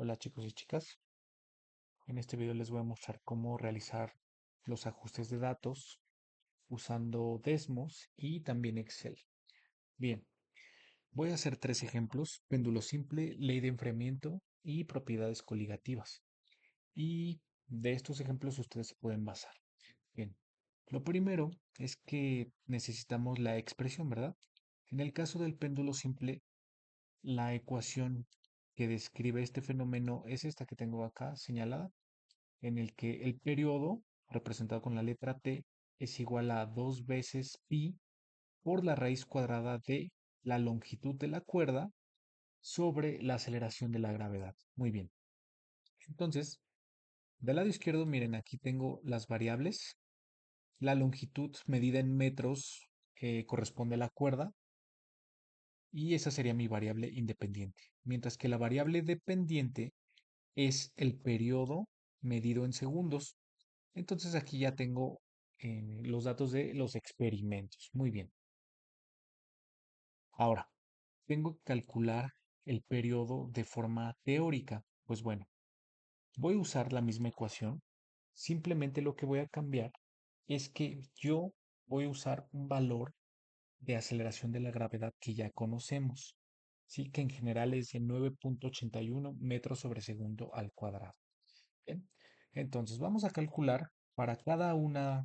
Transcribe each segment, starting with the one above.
Hola chicos y chicas, en este video les voy a mostrar cómo realizar los ajustes de datos usando Desmos y también Excel. Bien, voy a hacer tres ejemplos: péndulo simple, ley de enfriamiento y propiedades coligativas. Y de estos ejemplos ustedes se pueden basar. Bien, lo primero es que necesitamos la expresión, ¿verdad? En el caso del péndulo simple, la ecuación que describe este fenómeno es esta que tengo acá señalada, en el que el periodo, representado con la letra T, es igual a 2 veces pi por la raíz cuadrada de la longitud de la cuerda sobre la aceleración de la gravedad. Muy bien. Entonces, del lado izquierdo, miren, aquí tengo las variables. La longitud medida en metros corresponde a la cuerda y esa sería mi variable independiente. Mientras que la variable dependiente es el periodo medido en segundos. Entonces aquí ya tengo los datos de los experimentos. Muy bien. Ahora, tengo que calcular el periodo de forma teórica. Pues bueno, voy a usar la misma ecuación. Simplemente lo que voy a cambiar es que yo voy a usar un valor de aceleración de la gravedad que ya conocemos. Sí, que en general es de 9,81 metros sobre segundo al cuadrado. Bien, entonces vamos a calcular para cada una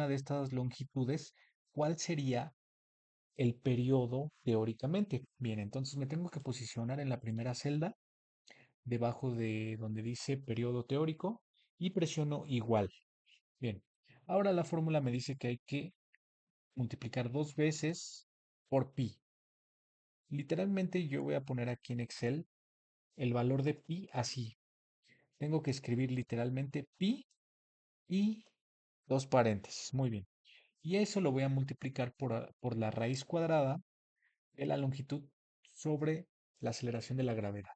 de estas longitudes cuál sería el periodo teóricamente. Bien, entonces me tengo que posicionar en la primera celda, debajo de donde dice periodo teórico, y presiono igual. Bien, ahora la fórmula me dice que hay que multiplicar dos veces por pi. Literalmente yo voy a poner aquí en Excel el valor de pi así. Tengo que escribir literalmente pi y dos paréntesis. Muy bien. Y eso lo voy a multiplicar por la raíz cuadrada de la longitud sobre la aceleración de la gravedad.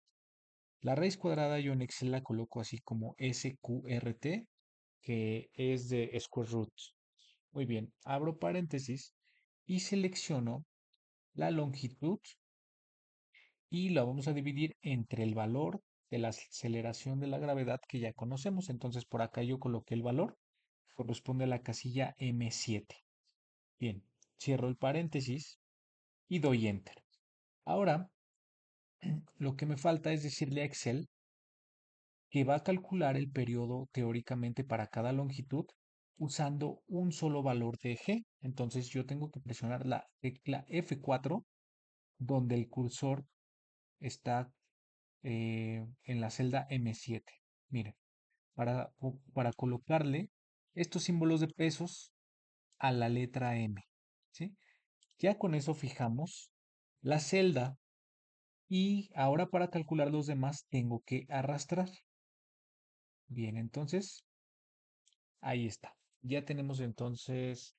La raíz cuadrada yo en Excel la coloco así como SQRT, que es de square root. Muy bien, abro paréntesis y selecciono la longitud y la vamos a dividir entre el valor de la aceleración de la gravedad que ya conocemos. Entonces por acá yo coloqué el valor, corresponde a la casilla M7. Bien, cierro el paréntesis y doy enter. Ahora, lo que me falta es decirle a Excel que va a calcular el periodo teóricamente para cada longitud usando un solo valor de G. Entonces yo tengo que presionar la tecla F4 donde el cursor está en la celda M7. Miren, para colocarle estos símbolos de pesos a la letra M. ¿Sí? Ya con eso fijamos la celda y ahora para calcular los demás tengo que arrastrar. Bien, entonces ahí está. Ya tenemos entonces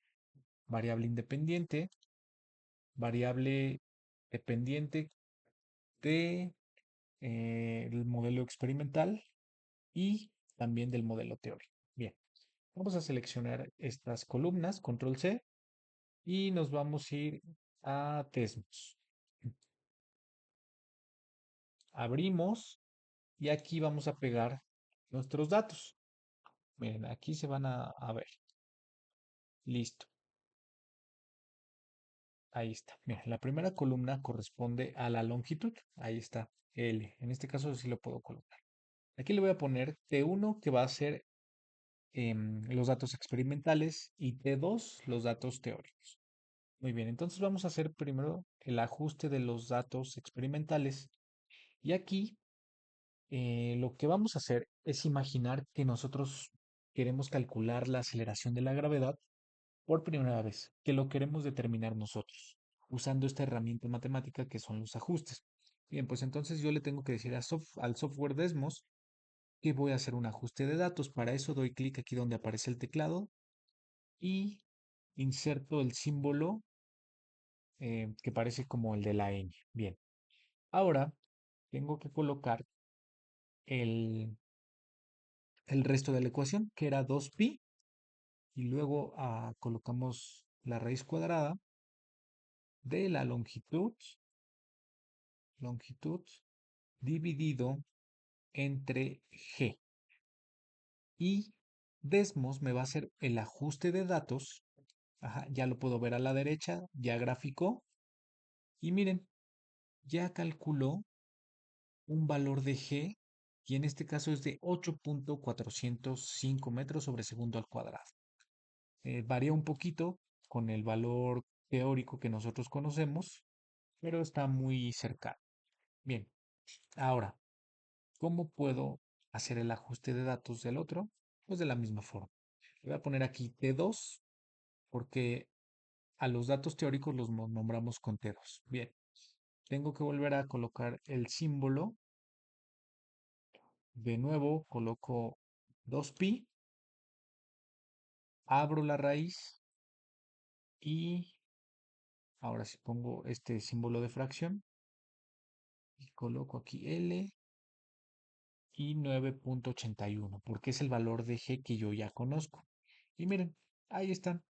variable independiente, variable dependiente de el modelo experimental y también del modelo teórico. Bien, vamos a seleccionar estas columnas, control C, y nos vamos a ir a Desmos. Abrimos y aquí vamos a pegar nuestros datos. Miren, aquí se van a ver. Listo. Ahí está. Mira, la primera columna corresponde a la longitud. Ahí está, L. En este caso sí lo puedo colocar. Aquí le voy a poner T1, que va a ser los datos experimentales, y T2, los datos teóricos. Muy bien, entonces vamos a hacer primero el ajuste de los datos experimentales. Y aquí lo que vamos a hacer es imaginar que nosotros queremos calcular la aceleración de la gravedad por primera vez, que lo queremos determinar nosotros, usando esta herramienta matemática que son los ajustes. Bien, pues entonces yo le tengo que decir al software Desmos que voy a hacer un ajuste de datos. Para eso doy clic aquí donde aparece el teclado y inserto el símbolo que parece como el de la ñ. Bien, ahora tengo que colocar el, el resto de la ecuación, que era 2pi, y luego colocamos la raíz cuadrada de la longitud dividido entre G. Y Desmos me va a hacer el ajuste de datos. Ajá, ya lo puedo ver a la derecha, ya graficó. Y miren, ya calculó un valor de G, y en este caso es de 8.405 metros sobre segundo al cuadrado. Varía un poquito con el valor teórico que nosotros conocemos, pero está muy cercano. Bien, ahora, ¿cómo puedo hacer el ajuste de datos del otro? Pues de la misma forma. Voy a poner aquí T2 porque a los datos teóricos los nombramos con T2. Bien, tengo que volver a colocar el símbolo. De nuevo coloco 2pi, abro la raíz y ahora sí pongo este símbolo de fracción y coloco aquí L y 9.81 porque es el valor de G que yo ya conozco. Y miren, ahí están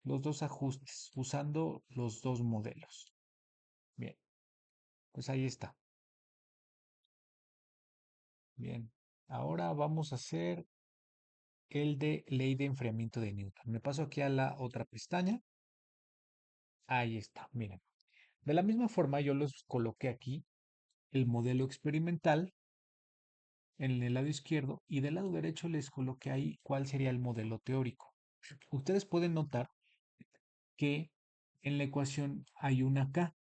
los dos ajustes usando los dos modelos. Bien, pues ahí está. Bien, ahora vamos a hacer el de ley de enfriamiento de Newton. Me paso aquí a la otra pestaña. Ahí está, miren. De la misma forma yo los coloqué aquí el modelo experimental en el lado izquierdo y del lado derecho les coloqué ahí cuál sería el modelo teórico. Ustedes pueden notar que en la ecuación hay una K,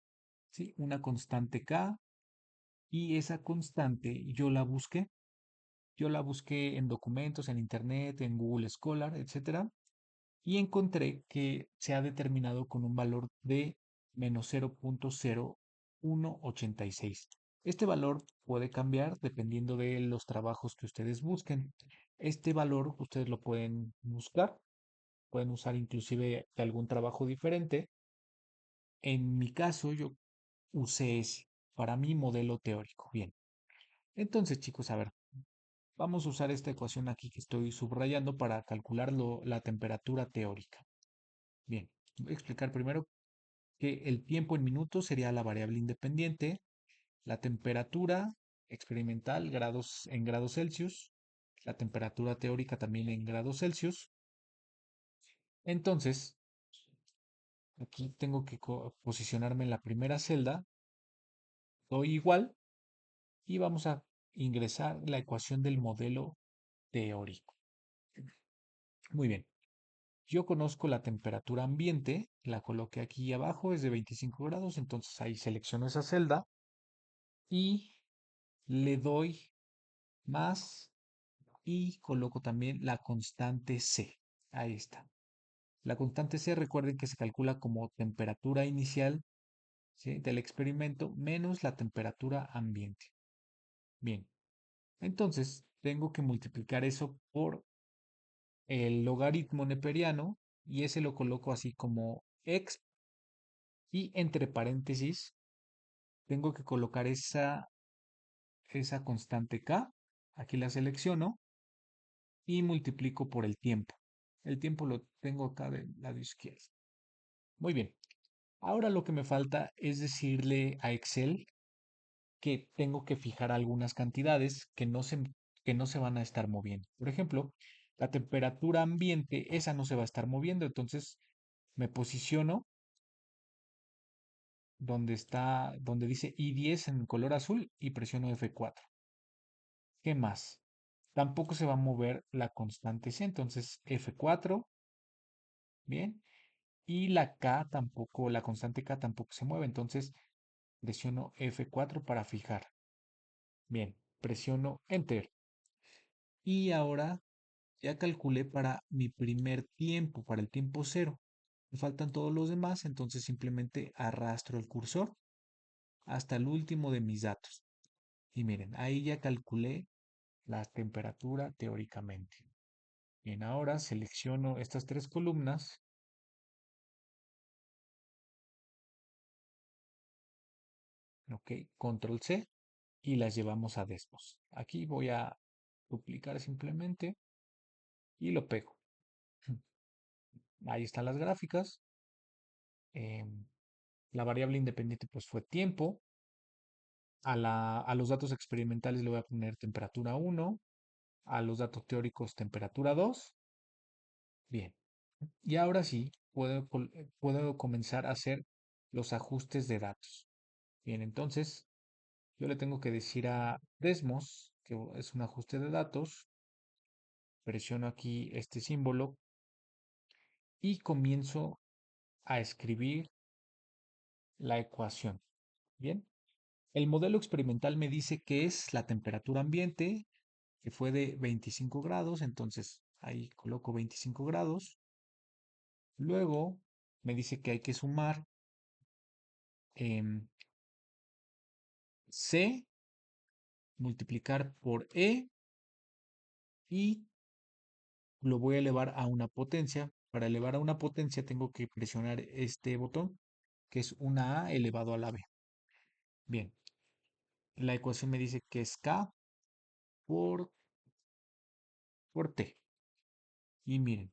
¿sí? Una constante K, y esa constante yo la busqué. Yo la busqué en documentos, en internet, en Google Scholar, etcétera, y encontré que se ha determinado con un valor de menos 0.0186. Este valor puede cambiar dependiendo de los trabajos que ustedes busquen. Este valor ustedes lo pueden buscar, pueden usar inclusive de algún trabajo diferente. En mi caso, yo usé ese para mi modelo teórico. Bien, entonces chicos, a ver, vamos a usar esta ecuación aquí que estoy subrayando para calcular la temperatura teórica. Bien, voy a explicar primero que el tiempo en minutos sería la variable independiente, la temperatura experimental en grados Celsius, la temperatura teórica también en grados Celsius. Entonces, aquí tengo que posicionarme en la primera celda, doy igual y vamos a ingresar la ecuación del modelo teórico. Muy bien. Yo conozco la temperatura ambiente, la coloqué aquí abajo, es de 25 grados, entonces ahí selecciono esa celda y le doy más y coloco también la constante C. Ahí está. La constante C, recuerden que se calcula como temperatura inicial, ¿sí?, del experimento menos la temperatura ambiente. Bien, entonces tengo que multiplicar eso por el logaritmo neperiano y ese lo coloco así como x y entre paréntesis tengo que colocar esa constante k, aquí la selecciono y multiplico por el tiempo. El tiempo lo tengo acá del lado izquierdo. Muy bien. Ahora lo que me falta es decirle a Excel que tengo que fijar algunas cantidades que no se van a estar moviendo. Por ejemplo, la temperatura ambiente, esa no se va a estar moviendo, entonces me posiciono donde dice I10 en color azul y presiono F4. ¿Qué más? Tampoco se va a mover la constante C, entonces F4, bien. Y la K tampoco, la constante K tampoco se mueve, entonces presiono F4 para fijar. Bien, presiono Enter. Y ahora ya calculé para mi primer tiempo, para el tiempo cero. Me faltan todos los demás, entonces simplemente arrastro el cursor hasta el último de mis datos. Y miren, ahí ya calculé la temperatura teóricamente. Bien, ahora selecciono estas tres columnas, ok, control C y las llevamos a Desmos. Aquí voy a duplicar simplemente y lo pego. Ahí están las gráficas. La variable independiente pues fue tiempo. a los datos experimentales le voy a poner temperatura 1, a los datos teóricos temperatura 2. Bien. Y ahora sí, puedo comenzar a hacer los ajustes de datos. Bien, entonces yo le tengo que decir a Desmos, que es un ajuste de datos, presiono aquí este símbolo y comienzo a escribir la ecuación. Bien, el modelo experimental me dice que es la temperatura ambiente, que fue de 25 grados, entonces ahí coloco 25 grados. Luego me dice que hay que sumar em, C, multiplicar por E y lo voy a elevar a una potencia. Para elevar a una potencia tengo que presionar este botón, que es una A elevado a la B. Bien, la ecuación me dice que es K por, por T. Y miren,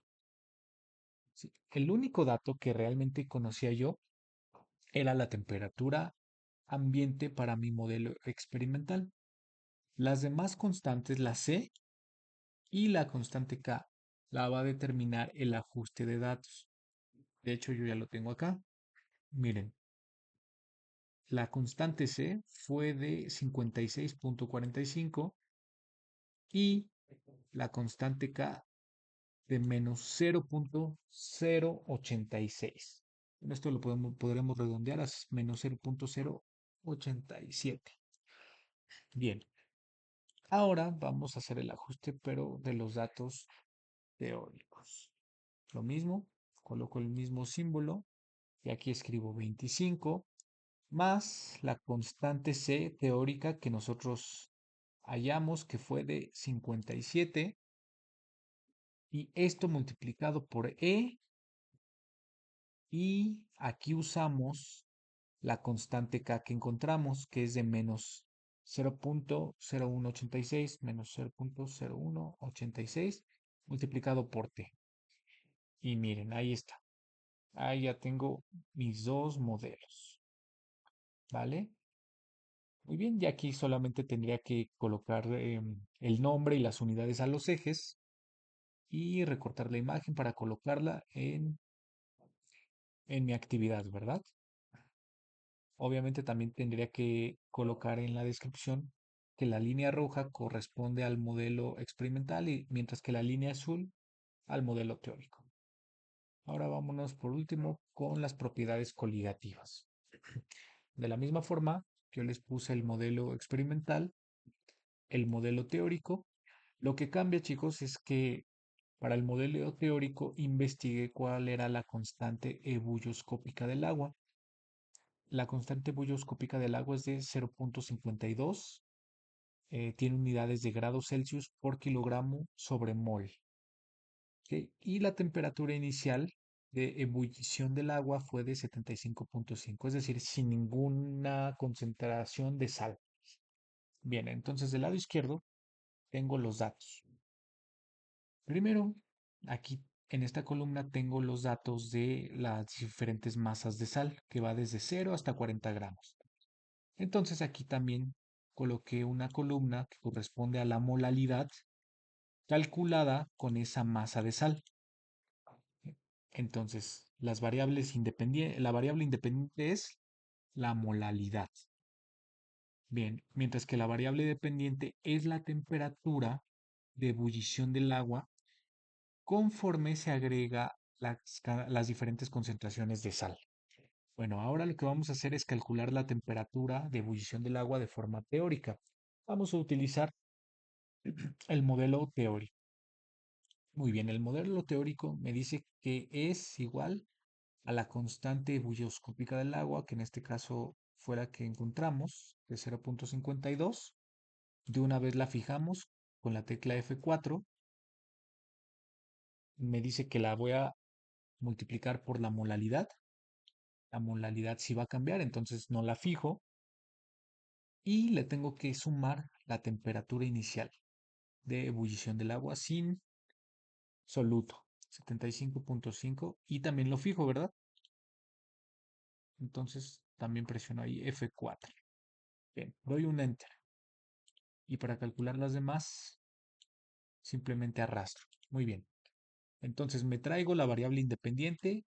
sí, el único dato que realmente conocía yo era la temperatura ambiente para mi modelo experimental. Las demás constantes, la C y la constante K, la va a determinar el ajuste de datos. De hecho, yo ya lo tengo acá. Miren, la constante C fue de 56.45 y la constante K de menos 0.086. Esto podremos redondear a menos 0.087. Bien, ahora vamos a hacer el ajuste, pero de los datos teóricos. Lo mismo, coloco el mismo símbolo y aquí escribo 25 más la constante C teórica que nosotros hallamos que fue de 57 y esto multiplicado por E y aquí usamos la constante K que encontramos que es de menos 0.0186 menos 0.0186 multiplicado por T. Y miren, ahí está. Ahí ya tengo mis dos modelos. ¿Vale? Muy bien, y aquí solamente tendría que colocar el nombre y las unidades a los ejes y recortar la imagen para colocarla en mi actividad, ¿verdad? Obviamente también tendría que colocar en la descripción que la línea roja corresponde al modelo experimental y mientras que la línea azul al modelo teórico. Ahora vámonos por último con las propiedades coligativas. De la misma forma que yo les puse el modelo experimental, el modelo teórico. Lo que cambia, chicos, es que para el modelo teórico investigué cuál era la constante ebulloscópica del agua. La constante ebulloscópica del agua es de 0.52, tiene unidades de grados Celsius por kilogramo sobre mol. ¿Ok? Y la temperatura inicial de ebullición del agua fue de 75.5, es decir, sin ninguna concentración de sal. Bien, entonces del lado izquierdo tengo los datos. Primero, aquí en esta columna tengo los datos de las diferentes masas de sal, que va desde 0 hasta 40 gramos. Entonces aquí también coloqué una columna que corresponde a la molalidad calculada con esa masa de sal. Entonces, la variable independiente es la molalidad. Bien, mientras que la variable dependiente es la temperatura de ebullición del agua conforme se agrega las diferentes concentraciones de sal. Bueno, ahora lo que vamos a hacer es calcular la temperatura de ebullición del agua de forma teórica. Vamos a utilizar el modelo teórico. Muy bien, el modelo teórico me dice que es igual a la constante ebullioscópica del agua, que en este caso fue la que encontramos, de 0.52. De una vez la fijamos con la tecla F4. Me dice que la voy a multiplicar por la molalidad. La molalidad sí va a cambiar, entonces no la fijo. Y le tengo que sumar la temperatura inicial de ebullición del agua sin soluto, 75.5. Y también lo fijo, ¿verdad? Entonces también presiono ahí F4. Bien, doy un enter. Y para calcular las demás, simplemente arrastro. Muy bien. Entonces me traigo la variable independiente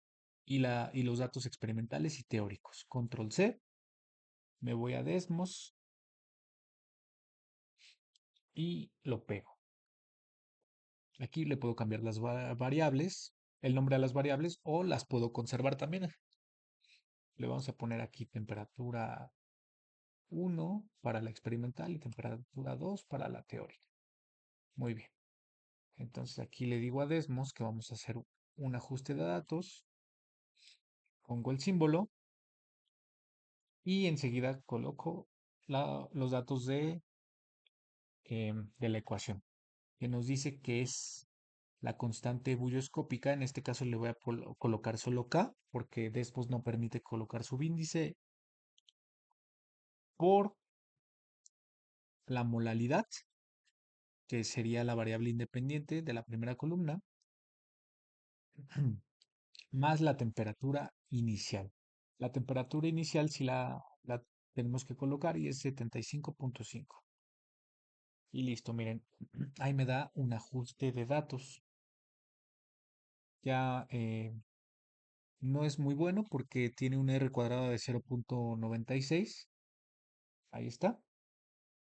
y los datos experimentales y teóricos. Control C, me voy a Desmos y lo pego. Aquí le puedo cambiar las variables, el nombre a las variables o las puedo conservar también. Le vamos a poner aquí temperatura 1 para la experimental y temperatura 2 para la teórica. Muy bien. Entonces aquí le digo a Desmos que vamos a hacer un ajuste de datos. Pongo el símbolo y enseguida coloco los datos de la ecuación, que nos dice que es la constante bulloscópica. En este caso le voy a colocar solo K, porque después no permite colocar subíndice, por la molalidad, que sería la variable independiente de la primera columna, más la temperatura inicial. La temperatura inicial sí la tenemos que colocar y es 75.5. Y listo, miren, ahí me da un ajuste de datos. Ya no es muy bueno porque tiene un R cuadrado de 0.96. Ahí está.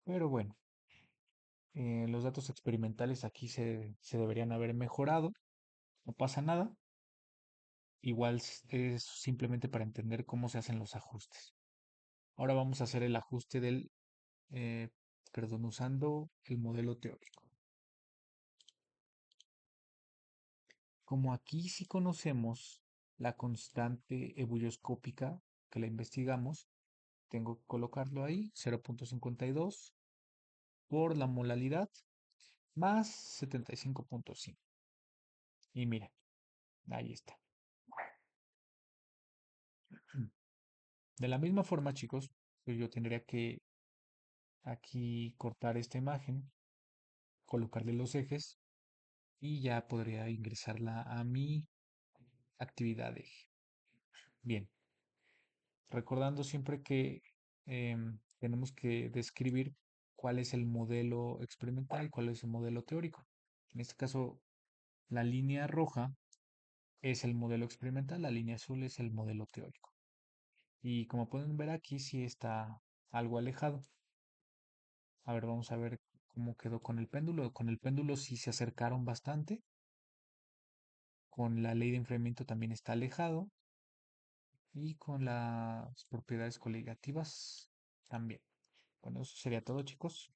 Pero bueno, los datos experimentales aquí se deberían haber mejorado. No pasa nada. Igual es simplemente para entender cómo se hacen los ajustes. Ahora vamos a hacer el ajuste eh, perdón, usando el modelo teórico. Como aquí sí conocemos la constante ebullioscópica que la investigamos, tengo que colocarlo ahí, 0.52 por la molalidad más 75.5. Y mira, ahí está. De la misma forma, chicos, pues yo tendría que aquí cortar esta imagen, colocarle los ejes y ya podría ingresarla a mi actividad de eje. Bien, recordando siempre que tenemos que describir cuál es el modelo experimental y cuál es el modelo teórico. En este caso, la línea roja es el modelo experimental, la línea azul es el modelo teórico. Y como pueden ver aquí, sí está algo alejado. A ver, vamos a ver cómo quedó con el péndulo. Con el péndulo sí se acercaron bastante. Con la ley de enfriamiento también está alejado. Y con las propiedades coligativas también. Bueno, eso sería todo, chicos.